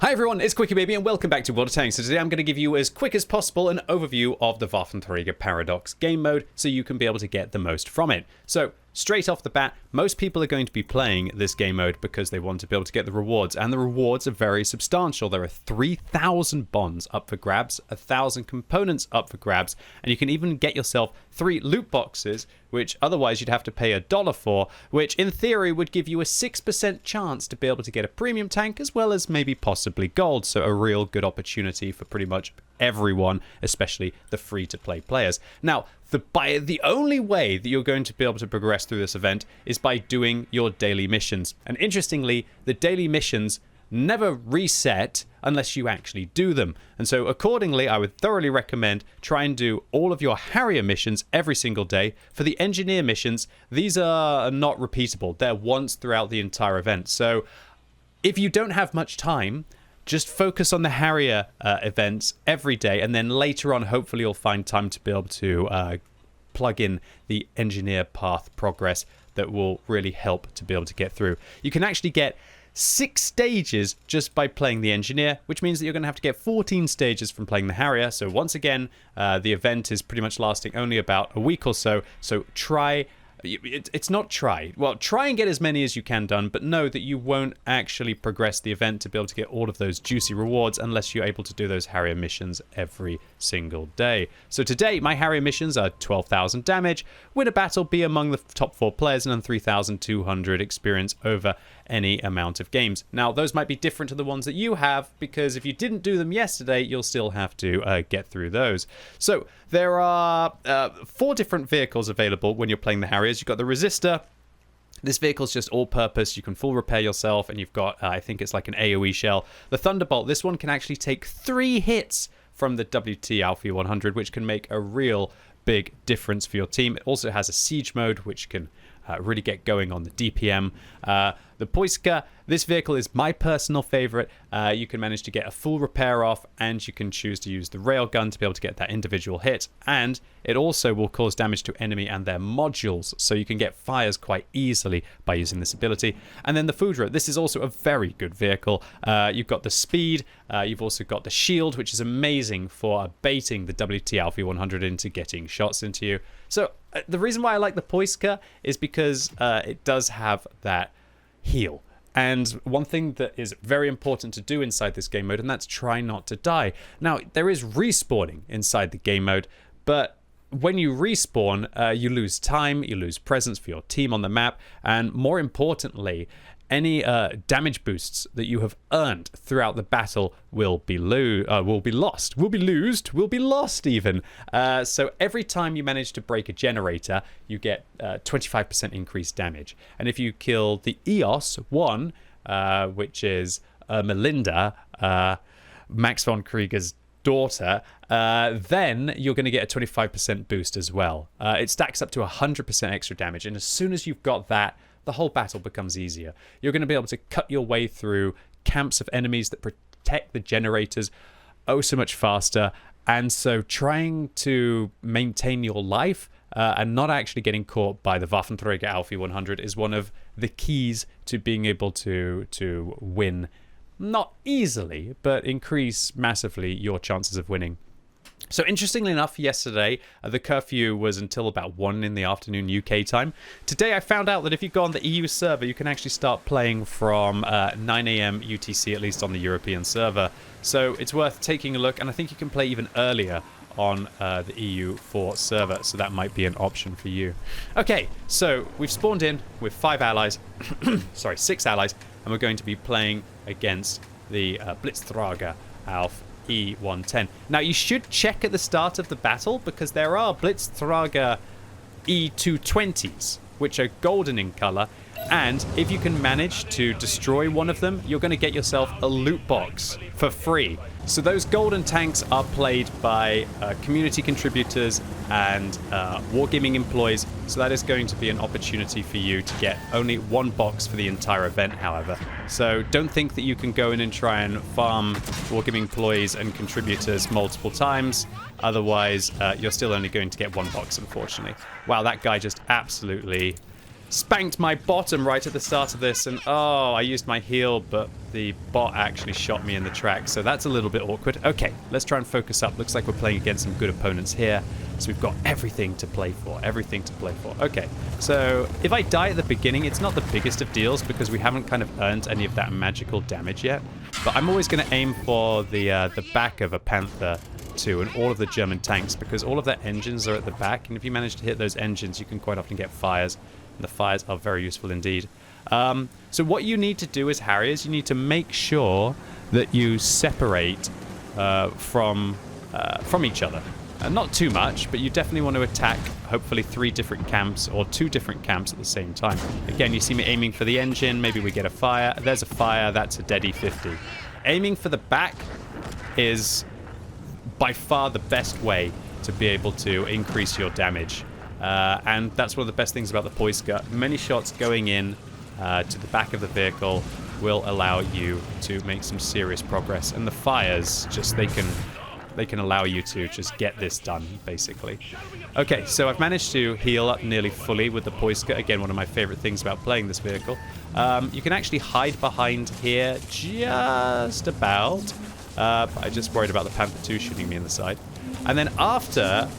Hi everyone, it's QuickyBaby and welcome back to Waffenträger. So today I'm going to give you as quick as possible an overview of the Waffenträger Paradox game mode so you can be able to get the most from it. So straight off the bat, most people are going to be playing this game mode because they want to be able to get the rewards, and the rewards are very substantial. There are 3,000 bonds up for grabs, 1,000 components up for grabs, and you can even get yourself 3 loot boxes, which otherwise you'd have to pay $1 for, which in theory would give you a 6% chance to be able to get a premium tank as well as maybe possibly gold. So a real good opportunity for pretty much everyone, especially the free-to-play players. Now, the only way that you're going to be able to progress through this event is by doing your daily missions. And interestingly, the daily missions never reset unless you actually do them. And so accordingly, I would thoroughly recommend try and do all of your Harrier missions every single day. For the engineer missions, these are not repeatable. They're once throughout the entire event. So if you don't have much time, just focus on the Harrier events every day, and then later on, hopefully you'll find time to be able to plug in the engineer path progress that will really help to be able to get through. You can actually get 6 stages just by playing the engineer, which means that you're going to have to get 14 stages from playing the Harrier. So once again, the event is pretty much lasting only about a week or so. So try and get as many as you can done, but know that you won't actually progress the event to be able to get all of those juicy rewards unless you're able to do those Harrier missions every single day. So today, my Harrier missions are 12,000 damage, win a battle, be among the top 4 players, and 3,200 experience over any amount of games. Now, those might be different to the ones that you have, because if you didn't do them yesterday, you'll still have to get through those. So there are 4 different vehicles available when you're playing the Harriers. You've got the Resistor. This vehicle's just all-purpose. You can full repair yourself, and you've got, I think it's like an AoE shell. The Thunderbolt, this one can actually take 3 hits from the WT Alpha 100, which can make a real big difference for your team. It also has a siege mode, which can really get going on the DPM. The Poiska, this vehicle is my personal favorite. You can manage to get a full repair off, and you can choose to use the railgun to be able to get that individual hit. And it also will cause damage to enemy and their modules, so you can get fires quite easily by using this ability. And then the Foudre, this is also a very good vehicle. You've got the speed, you've also got the shield, which is amazing for baiting the WT Alpha 100 into getting shots into you. So the reason why I like the Poiska is because it does have that heal. And one thing that is very important to do inside this game mode, and that's try not to die. Now, there is respawning inside the game mode, but when you respawn, you lose time, you lose presence for your team on the map, and more importantly, any damage boosts that you have earned throughout the battle will be lost even. So every time you manage to break a generator, you get 25% increased damage. And if you kill the EOS 1, which is Melinda, Max von Krieger's daughter, then you're going to get a 25% boost as well. It stacks up to 100% extra damage, and as soon as you've got that, the whole battle becomes easier. You're going to be able to cut your way through camps of enemies that protect the generators oh so much faster. And so trying to maintain your life and not actually getting caught by the Waffenträger Alpha 100 is one of the keys to being able to win. Not easily, but increase massively your chances of winning. So interestingly enough, yesterday, the curfew was until about 1 in the afternoon UK time. Today, I found out that if you go on the EU server, you can actually start playing from 9 a.m. UTC, at least on the European server. So it's worth taking a look, and I think you can play even earlier on the EU4 server, so that might be an option for you. Okay, so we've spawned in with 5 allies, sorry, 6 allies, and we're going to be playing against the Blitzträger Alpha E110. Now, you should check at the start of the battle, because there are Blitzträger E220s, which are golden in color, and if you can manage to destroy one of them, you're going to get yourself a loot box for free. So those golden tanks are played by community contributors and wargaming employees, so that is going to be an opportunity for you to get only 1 box for the entire event, however. So don't think that you can go in and try and farm wargaming employees and contributors multiple times. Otherwise, you're still only going to get 1 box, unfortunately. Wow, that guy just absolutely spanked my bottom right at the start of this, and oh, I used my heal, but the bot actually shot me in the track, so that's a little bit awkward. Okay, let's try and focus up. Looks like we're playing against some good opponents here, so we've got everything to play for, Okay, so if I die at the beginning, it's not the biggest of deals because we haven't kind of earned any of that magical damage yet, but I'm always going to aim for the back of a Panther too, and all of the German tanks, because all of their engines are at the back, and if you manage to hit those engines, you can quite often get fires. The fires are very useful indeed. So what you need to do as Harriers, you need to make sure that you separate from each other. Not too much, but you definitely want to attack hopefully 3 different camps or 2 different camps at the same time. Again, you see me aiming for the engine. Maybe we get a fire. There's a fire. That's a dead E50. Aiming for the back is by far the best way to be able to increase your damage. And that's one of the best things about the Poiska. Many shots going in to the back of the vehicle will allow you to make some serious progress. And the fires, just they can allow you to just get this done, basically. Okay, so I've managed to heal up nearly fully with the Poiska. Again, one of my favorite things about playing this vehicle. You can actually hide behind here just about. I just worried about the Panther 2 shooting me in the side. And then after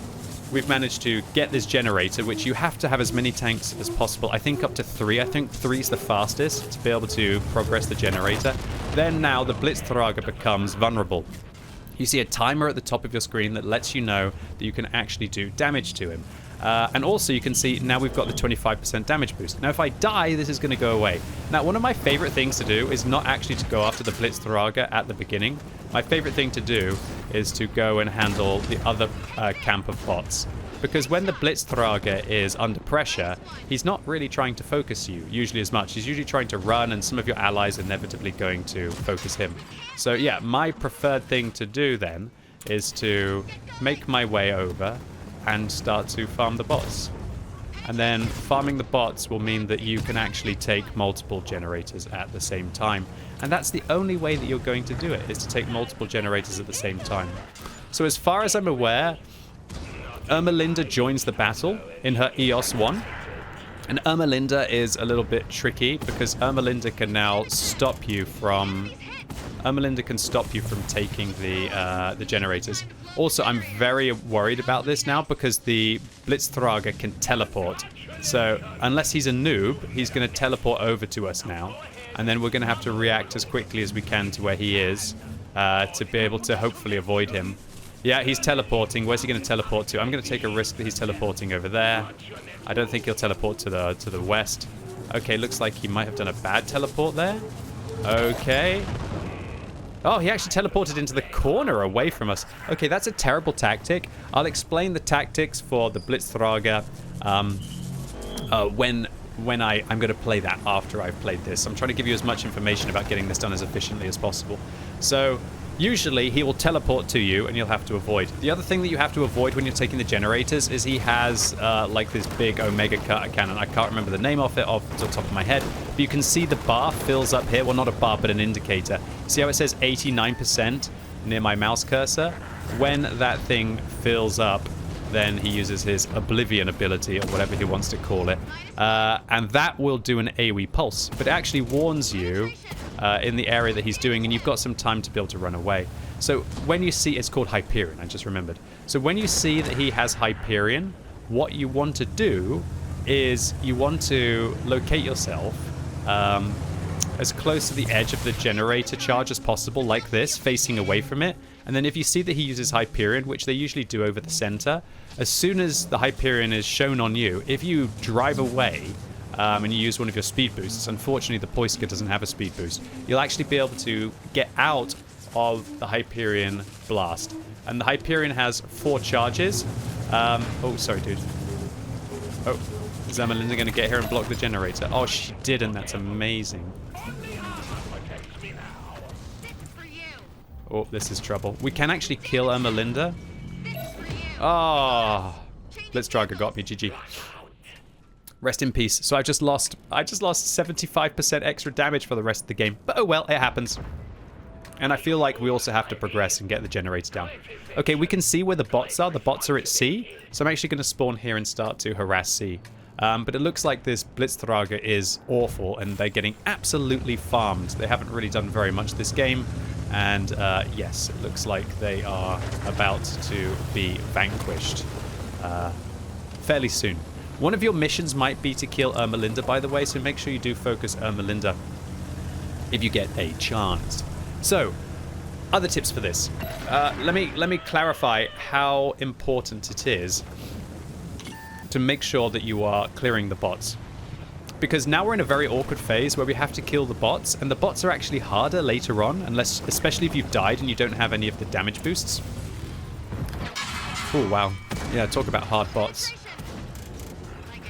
we've managed to get this generator, which you have to have as many tanks as possible. I think up to 3. I think 3 is the fastest to be able to progress the generator. Then now the Blitzträger becomes vulnerable. You see a timer at the top of your screen that lets you know that you can actually do damage to him. And also you can see now we've got the 25% damage boost. Now if I die, this is going to go away. Now one of my favorite things to do is not actually to go after the Blitzträger at the beginning. My favorite thing to do is to go and handle the other camp of bots. Because when the Blitzträger is under pressure, he's not really trying to focus you, usually as much. He's usually trying to run, and some of your allies are inevitably going to focus him. So yeah, my preferred thing to do then is to make my way over and start to farm the bots. And then farming the bots will mean that you can actually take multiple generators at the same time. And that's the only way that you're going to do it, is to take multiple generators at the same time. So as far as I'm aware, Ermelinda joins the battle in her EOS 1. And Ermelinda is a little bit tricky because Ermelinda can now stop you from... Ermelinda can stop you from taking the generators. Also, I'm very worried about this now because the Blitzträger can teleport. So unless he's a noob, he's going to teleport over to us now. And then we're going to have to react as quickly as we can to where he is to be able to hopefully avoid him. Yeah, he's teleporting. Where's he going to teleport to? I'm going to take a risk that he's teleporting over there. I don't think he'll teleport to the west. Okay, looks like he might have done a bad teleport there. Okay. Oh, he actually teleported into the corner away from us. Okay, that's a terrible tactic. I'll explain the tactics for the Blitzträger when I'm going to play that after I've played this. I'm trying to give you as much information about getting this done as efficiently as possible. So usually he will teleport to you and you'll have to avoid. The other thing that you have to avoid when you're taking the generators is he has like this big Omega cutter cannon. I can't remember the name of it off the top of my head, but you can see the bar fills up here. Well, not a bar, but an indicator. See how it says 89% near my mouse cursor? When that thing fills up, then he uses his Oblivion ability, or whatever he wants to call it. And that will do an AoE pulse, but it actually warns you in the area that he's doing, and you've got some time to be able to run away. So when you see, it's called Hyperion, I just remembered. So when you see that he has Hyperion, what you want to do is you want to locate yourself as close to the edge of the generator charge as possible, like this, facing away from it. And then if you see that he uses Hyperion, which they usually do over the center, as soon as the Hyperion is shown on you, if you drive away and you use one of your speed boosts, unfortunately the Poiska doesn't have a speed boost, you'll actually be able to get out of the Hyperion blast. And the Hyperion has 4 charges. Oh, sorry, dude. Oh, is Ermelinda going to get here and block the generator? Oh, she didn't. That's amazing. Oh, this is trouble. We can actually kill Ermelinda. Oh, Blitzträger got me. GG. Rest in peace. So I just lost 75% extra damage for the rest of the game. But oh well, it happens. And I feel like we also have to progress and get the generator down. Okay, we can see where the bots are. The bots are at C. So I'm actually going to spawn here and start to harass C. But it looks like this Blitzträger is awful, and they're getting absolutely farmed. They haven't really done very much this game. And yes, it looks like they are about to be vanquished fairly soon. One of your missions might be to kill Ermelinda, by the way, so make sure you do focus Ermelinda if you get a chance. So, other tips for this. Let me clarify how important it is to make sure that you are clearing the bots. Because now we're in a very awkward phase where we have to kill the bots, and the bots are actually harder later on, unless, especially if you've died and you don't have any of the damage boosts. Oh, wow. Yeah, talk about hard bots.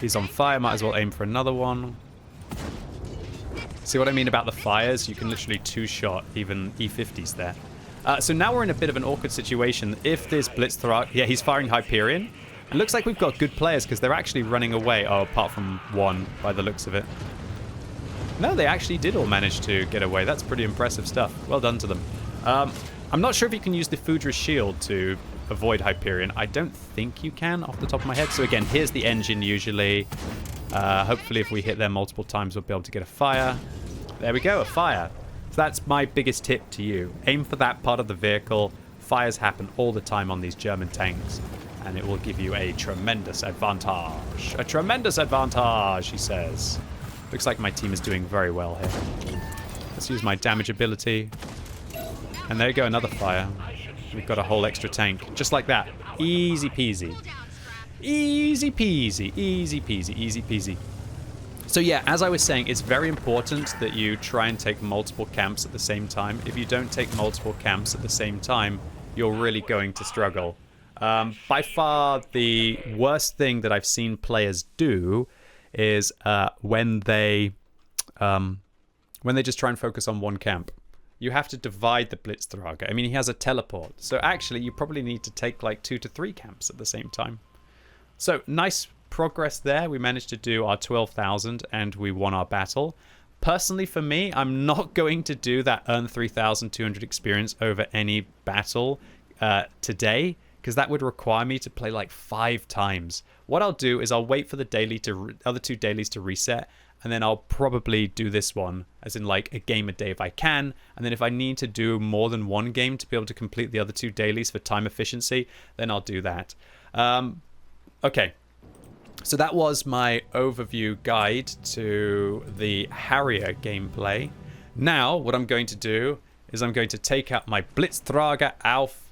He's on fire, might as well aim for another one. See what I mean about the fires? You can literally two-shot even E50s there. So now we're in a bit of an awkward situation. If this Blitzträger... Yeah, he's firing Hyperion. It looks like we've got good players because they're actually running away. Oh, apart from one, by the looks of it. No, they actually did all manage to get away. That's pretty impressive stuff. Well done to them. I'm not sure if you can use the Fudra's shield to avoid Hyperion. I don't think you can off the top of my head. So again, here's the engine usually. Hopefully if we hit there multiple times, we'll be able to get a fire. There we go, a fire. So that's my biggest tip to you. Aim for that part of the vehicle. Fires happen all the time on these German tanks. And it will give you a tremendous advantage. A tremendous advantage, he says. Looks like my team is doing very well here. Let's use my damage ability. And there you go, another fire. We've got a whole extra tank. Just like that. Easy peasy. Easy peasy. Easy peasy. Easy peasy. So yeah, as I was saying, it's very important that you try and take multiple camps at the same time. If you don't take multiple camps at the same time, you're really going to struggle. By far, the worst thing that I've seen players do is when they just try and focus on one camp. You have to divide the Blitzträger. I mean, he has a teleport. So actually, you probably need to take like 2 to 3 camps at the same time. So nice progress there. We managed to do our 12,000 and we won our battle. Personally, for me, I'm not going to do that earn 3,200 experience over any battle today, because that would require me to play like 5 times. What I'll do is I'll wait for the other 2 dailies to reset, and then I'll probably do this one, as in like a game a day if I can, and then if I need to do more than 1 game to be able to complete the other 2 dailies for time efficiency, then I'll do that. Okay, so that was my overview guide to the Harrier gameplay. Now, what I'm going to do is I'm going to take out my Blitzträger Auf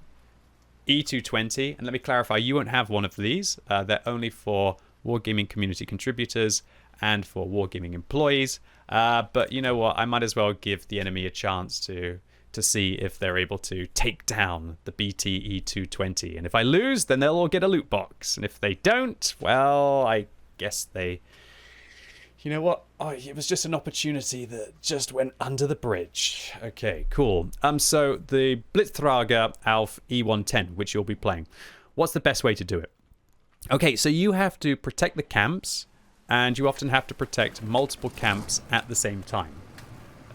E220, and let me clarify, you won't have one of these. They're only for Wargaming community contributors and for Wargaming employees. But you know what? I might as well give the enemy a chance to see if they're able to take down the BT E220. And if I lose, then they'll all get a loot box. And if they don't, well, I guess they... You know what? Oh, it was just an opportunity that just went under the bridge. Okay, cool. So the Blitzträger Auf E110, which you'll be playing. What's the best way to do it? Okay, so you have to protect the camps, and you often have to protect multiple camps at the same time.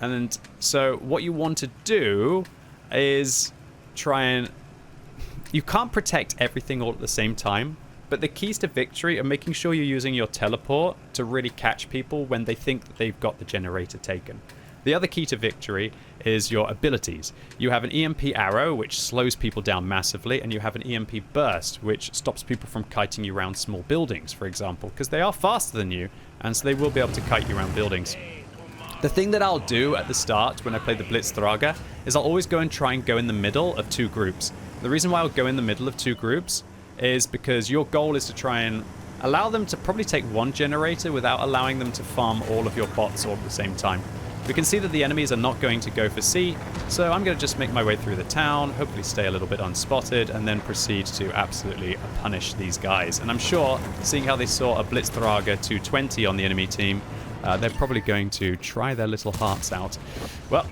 And so what you want to do is try and... You can't protect everything all at the same time, but the keys to victory are making sure you're using your teleport to really catch people when they think that they've got the generator taken. The other key to victory is your abilities. You have an EMP arrow, which slows people down massively, and you have an EMP burst, which stops people from kiting you around small buildings, for example, because they are faster than you, and so they will be able to kite you around buildings. The thing that I'll do at the start when I play the Blitzträger is I'll always go and try and go in the middle of 2 groups. The reason why I'll go in the middle of 2 groups is because your goal is to try and allow them to probably take 1 generator without allowing them to farm all of your bots all at the same time. We can see that the enemies are not going to go for C, so I'm going to just make my way through the town, hopefully stay a little bit unspotted, and then proceed to absolutely punish these guys. And I'm sure, seeing how they saw a Blitzträger 220 on the enemy team, they're probably going to try their little hearts out. Well,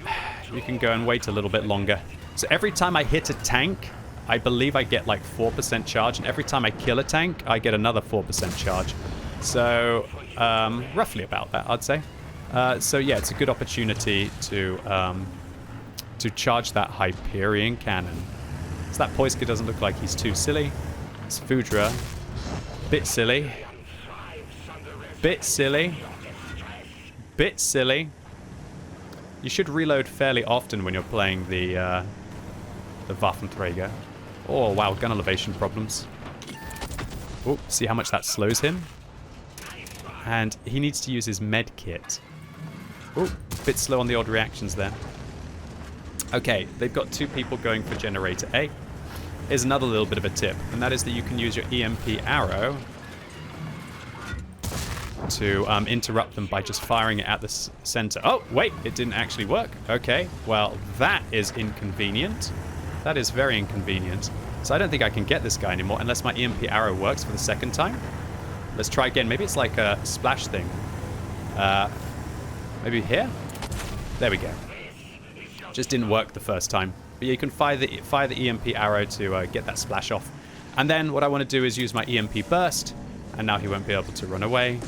you can go and wait a little bit longer. So every time I hit a tank, I believe I get like 4% charge, and every time I kill a tank, I get another 4% charge. So, roughly about that, I'd say. So yeah, it's a good opportunity to charge that Hyperion cannon. So that Poiska doesn't look like he's too silly. It's Fudra, bit silly. Bit silly. Bit silly. You should reload fairly often when you're playing the Waffenträger. Oh, wow, gun elevation problems. Oh, see how much that slows him? And he needs to use his med kit. Oh, bit slow on the odd reactions there. Okay, they've got 2 people going for generator A. Here's another little bit of a tip, and that is that you can use your EMP arrow to interrupt them by just firing it at the center. Oh, wait, it didn't actually work. Okay, well, that is inconvenient. That is very inconvenient. So I don't think I can get this guy anymore unless my EMP arrow works for the second time. Let's try again. Maybe it's like a splash thing. Maybe here? There we go. Just didn't work the first time. But yeah, you can fire the EMP arrow to get that splash off. And then what I want to do is use my EMP burst. And now he won't be able to run away.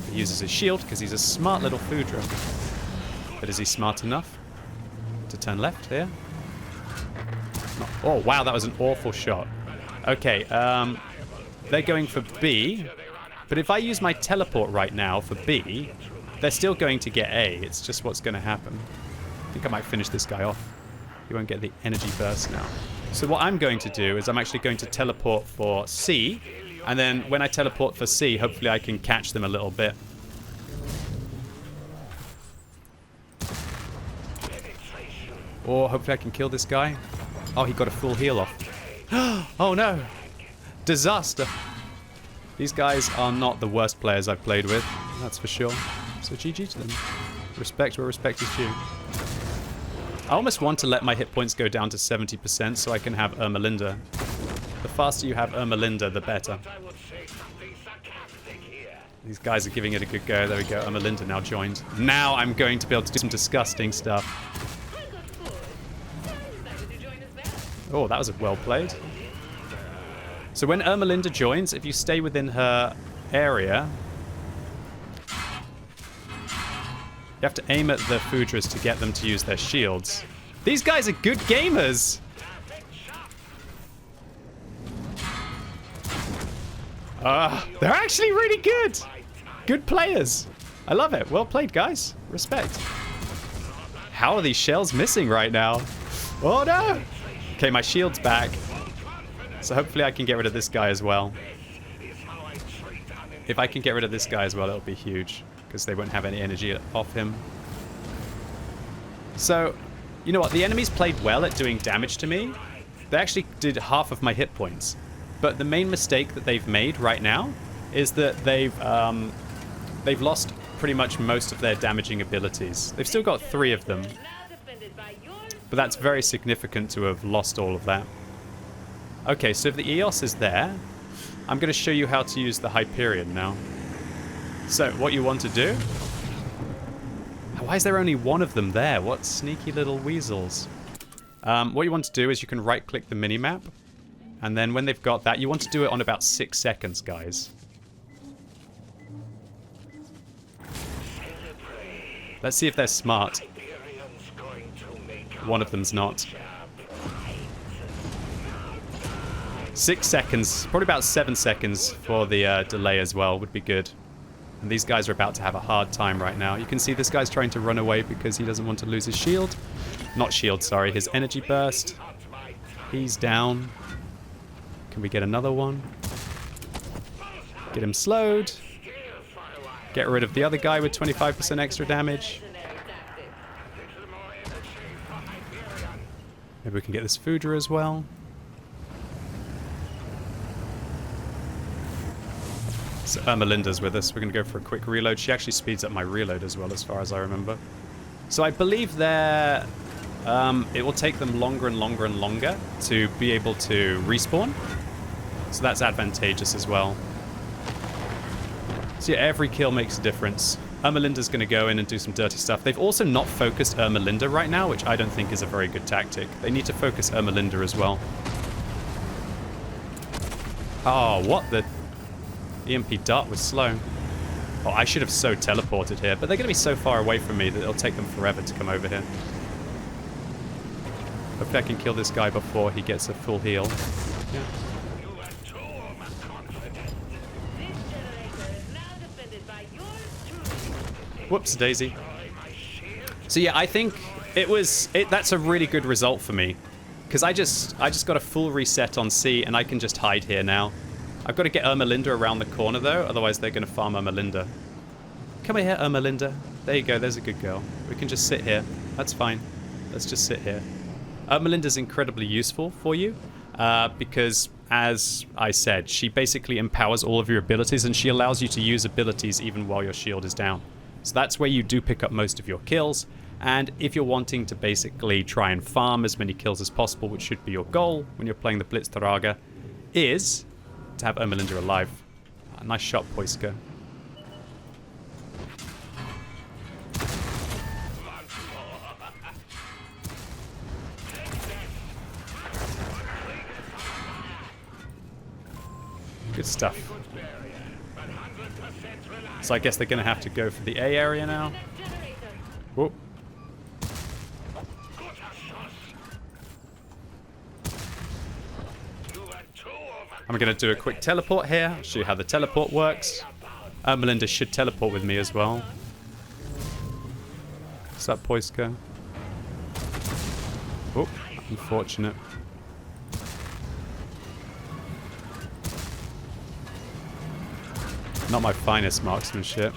He uses his shield because he's a smart little foodra. But is he smart enough to turn left here? Oh, wow, that was an awful shot. Okay, they're going for B. But if I use my teleport right now for B, they're still going to get A. It's just what's going to happen. I think I might finish this guy off. He won't get the energy burst now. So what I'm going to do is I'm actually going to teleport for C. And then when I teleport for C, hopefully I can catch them a little bit. Or hopefully I can kill this guy. Oh, he got a full heal off. Oh no! Disaster! These guys are not the worst players I've played with, that's for sure. So GG to them. Respect where respect is due. I almost want to let my hit points go down to 70% so I can have Ermelinda. The faster you have Ermelinda, the better. These guys are giving it a good go. There we go. Ermelinda now joined. Now I'm going to be able to do some disgusting stuff. Oh, that was well played. So when Ermelinda joins, if you stay within her area, you have to aim at the foodras to get them to use their shields. These guys are good gamers! They're actually really good! Good players. I love it. Well played, guys. Respect. How are these shells missing right now? Oh, no! Okay, my shield's back. So hopefully I can get rid of this guy as well. If I can get rid of this guy as well, it'll be huge. Because they won't have any energy off him. So, you know what? The enemies played well at doing damage to me. They actually did half of my hit points. But the main mistake that they've made right now is that they've lost pretty much most of their damaging abilities. They've still got 3 of them. But that's very significant to have lost all of that. Okay, so if the EOS is there, I'm going to show you how to use the Hyperion now. So, what you want to do... Why is there only 1 of them there? What sneaky little weasels. What you want to do is you can right-click the minimap. And then when they've got that, you want to do it on about 6 seconds, guys. Let's see if they're smart. One of them's not. 6 seconds, probably about 7 seconds for the delay as well would be good. And these guys are about to have a hard time right now. You can see this guy's trying to run away because he doesn't want to lose his shield. Not shield, sorry, his energy burst. He's down. Can we get another one? Get him slowed. Get rid of the other guy with 25% extra damage. Maybe we can get this foodra as well. So Ermelinda's with us. We're going to go for a quick reload. She actually speeds up my reload as well, as far as I remember. So I believe they're... it will take them longer and longer and longer to be able to respawn. So that's advantageous as well. So yeah, every kill makes a difference. Ermelinda's going to go in and do some dirty stuff. They've also not focused Ermelinda right now, which I don't think is a very good tactic. They need to focus Ermelinda as well. Oh, what the... EMP dart was slow. Oh, I should have so teleported here, but they're going to be so far away from me that it'll take them forever to come over here. Hopefully I can kill this guy before he gets a full heal. Yeah. Whoops, daisy. So yeah, I think that's a really good result for me. Because I just got a full reset on C, and I can just hide here now. I've got to get Ermelinda around the corner, though. Otherwise, they're going to farm Ermelinda. Come here, Ermelinda. There you go. There's a good girl. We can just sit here. That's fine. Let's just sit here. Ermelinda's incredibly useful for you. Because, as I said, she basically empowers all of your abilities, and she allows you to use abilities even while your shield is down. So that's where you do pick up most of your kills. And if you're wanting to basically try and farm as many kills as possible, which should be your goal when you're playing the Blitzträger, is to have Ermelinda alive. Nice shot, Poiska. Good stuff. So I guess they're going to have to go for the A area now. Whoop. I'm going to do a quick teleport here. Show you how the teleport works. Melinda should teleport with me as well. What's up, Poiska? Oh, unfortunate. Not my finest marksmanship.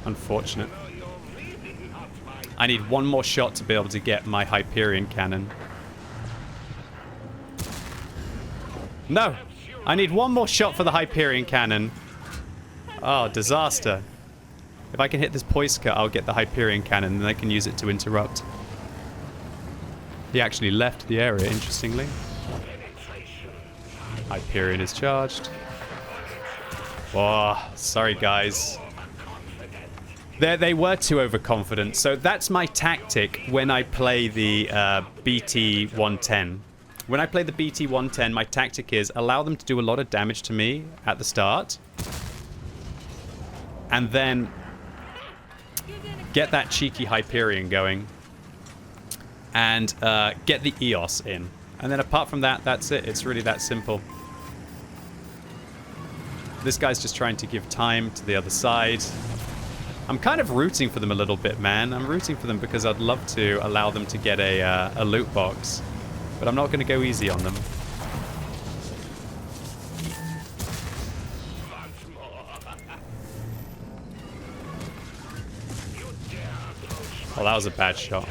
Unfortunate. I need one more shot to be able to get my Hyperion cannon. No! I need one more shot for the Hyperion cannon. Oh, disaster. If I can hit this Poiska, I'll get the Hyperion cannon, and I can use it to interrupt. He actually left the area, interestingly. Hyperion is charged. Oh, sorry guys. They were too overconfident. So that's my tactic when I play the BT-110. When I play the BT-110, my tactic is allow them to do a lot of damage to me at the start. And then get that cheeky Hyperion going. And get the EOS in. And then apart from that, that's it. It's really that simple. This guy's just trying to give time to the other side. I'm kind of rooting for them a little bit, man. I'm rooting for them because I'd love to allow them to get a loot box. But I'm not going to go easy on them. Well, that was a bad shot.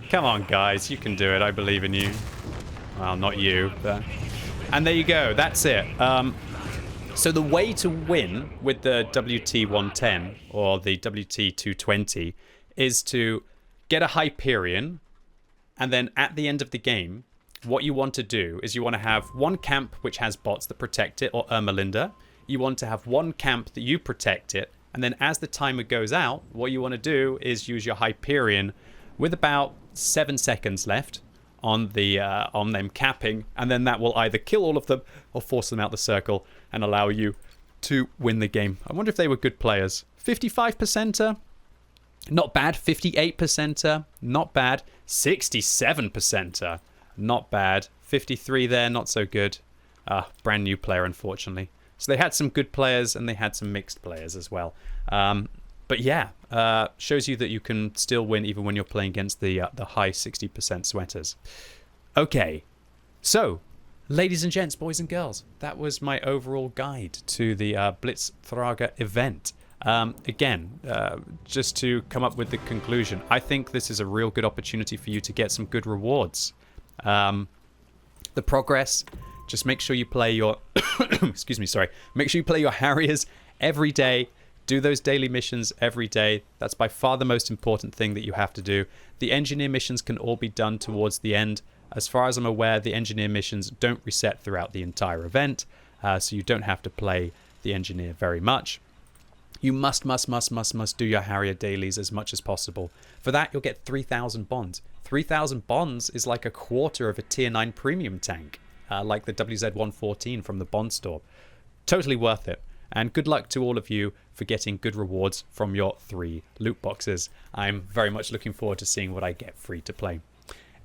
Come on, guys. You can do it. I believe in you. Well, not you, but... And there you go. That's it. So the way to win with the WT-110 or the WT-220 is to get a Hyperion, and then at the end of the game, what you want to do is you want to have one camp which has bots that protect it, or Ermelinda. You want to have one camp that you protect it, and then as the timer goes out, what you want to do is use your Hyperion with about 7 seconds left on the on them capping, and then that will either kill all of them or force them out the circle and allow you to win the game. I wonder if they were good players. 55%er? Not bad. 58%er? Not bad. 67%er? Not bad. 53 there, not so good. Brand new player, unfortunately. So they had some good players and they had some mixed players as well. But yeah, shows you that you can still win even when you're playing against the high 60% sweaters. Okay, so ladies and gents, boys and girls, that was my overall guide to the Blitzträger event. Again, just to come up with the conclusion, I think this is a real good opportunity for you to get some good rewards. The progress, just make sure you play your excuse me, sorry. Make sure you play your Harriers every day. Do those daily missions every day. That's by far the most important thing that you have to do. The engineer missions can all be done towards the end. As far as I'm aware, the engineer missions don't reset throughout the entire event, so you don't have to play the engineer very much. You must do your Harrier dailies as much as possible. For that, you'll get 3,000 bonds. 3,000 bonds is like a quarter of a tier 9 premium tank, like the WZ-114 from the bond store. Totally worth it. And good luck to all of you for getting good rewards from your 3 loot boxes. I'm very much looking forward to seeing what I get free to play.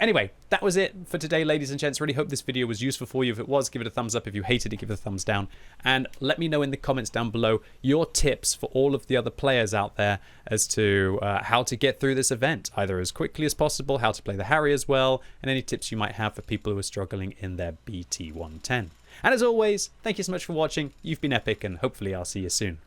Anyway, that was it for today, ladies and gents. Really hope this video was useful for you. If it was, give it a thumbs up. If you hated it, give it a thumbs down. And let me know in the comments down below your tips for all of the other players out there as to how to get through this event, either as quickly as possible, how to play the Harrier as well, and any tips you might have for people who are struggling in their BT110. And as always, thank you so much for watching. You've been epic, and hopefully I'll see you soon.